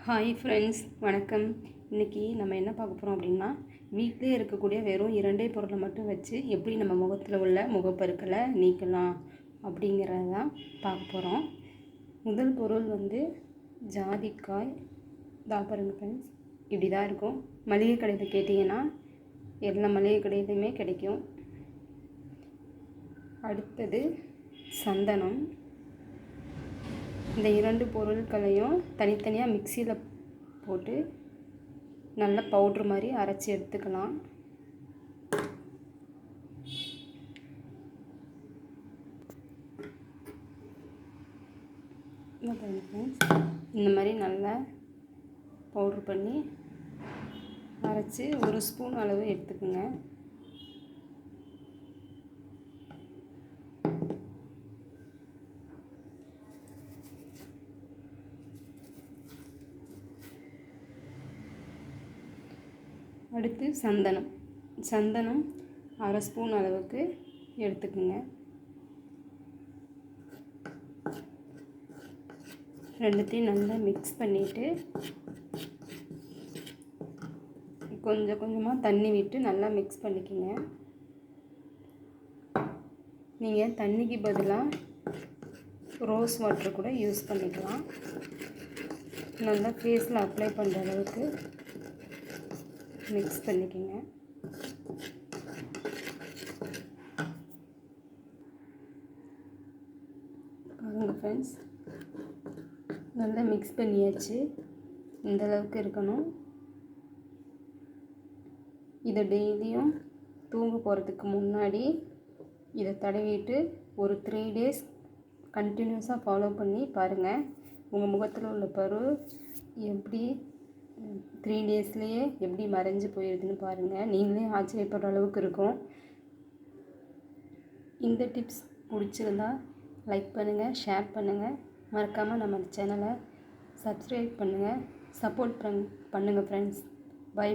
Hi friends, வணக்கம். இன்றைக்கி நம்ம என்ன பார்க்க போகிறோம் அப்படின்னா, வீட்டிலே இருக்கக்கூடிய வெறும் 2 பொருளை மட்டும் வச்சு எப்படி நம்ம முகத்தில் உள்ள முகப்பருக்களை நீக்கலாம் அப்படிங்கிறது தான் பார்க்க போகிறோம். முதல் பொருள் ஜாதிக்காய். பாருங்க ஃப்ரெண்ட்ஸ், இப்படி தான் இருக்கும். மளிகை கடையில் கேட்டிங்கன்னா எல்லா மளிகை கடையிலையுமே கிடைக்கும். அடுத்தது சந்தனம். இந்த 2 பொருட்களையும் தனித்தனியாக மிக்சியில் போட்டு நல்ல பவுட்ரு மாதிரி அரைச்சி எடுத்துக்கலாம். இந்த மாதிரி நல்லா பவுட்ரு பண்ணி அரைச்சி 1 ஸ்பூன் அளவு எடுத்துக்கோங்க. அடுத்து சந்தனம் 1/2 ஸ்பூன் அளவுக்கு எடுத்துக்கோங்க. ரெண்டுத்தையும் நல்லா மிக்ஸ் பண்ணிவிட்டு கொஞ்சம் கொஞ்சமாக தண்ணி விட்டு நல்லா மிக்ஸ் பண்ணிக்கோங்க. நீங்கள் தண்ணிக்கு பதிலாக ரோஸ் வாட்டர் கூட யூஸ் பண்ணிக்கலாம். நல்லா ஃபேஸில் அப்ளை பண்ணுற அளவுக்கு மிக்ஸ் பண்ணிக்கோங்க. பாருங்கள் ஃப்ரெண்ட்ஸ், நல்லா மிக்ஸ் பண்ணியாச்சு. இந்த அளவுக்கு இருக்கணும். இதை டெய்லியும் தூங்க போகிறதுக்கு முன்னாடி இதை தடவிட்டு ஒரு 3 days கண்டினியூஸாக ஃபாலோ பண்ணி பாருங்கள். உங்கள் முகத்தில் உள்ள பரு எப்படி 3 daysலேயே எப்படி மறைஞ்சு போயிடுதுன்னு பாருங்கள். நீங்களே ஆச்சரியப்படுற அளவுக்கு இருக்கும். இந்த டிப்ஸ் பிடிச்சிருந்தா லைக் பண்ணுங்கள், ஷேர் பண்ணுங்கள். மறக்காமல் நம்ம சேனலை சப்ஸ்கிரைப் பண்ணுங்கள். சப்போர்ட் பண்ணுங்கள் ஃப்ரெண்ட்ஸ். பை.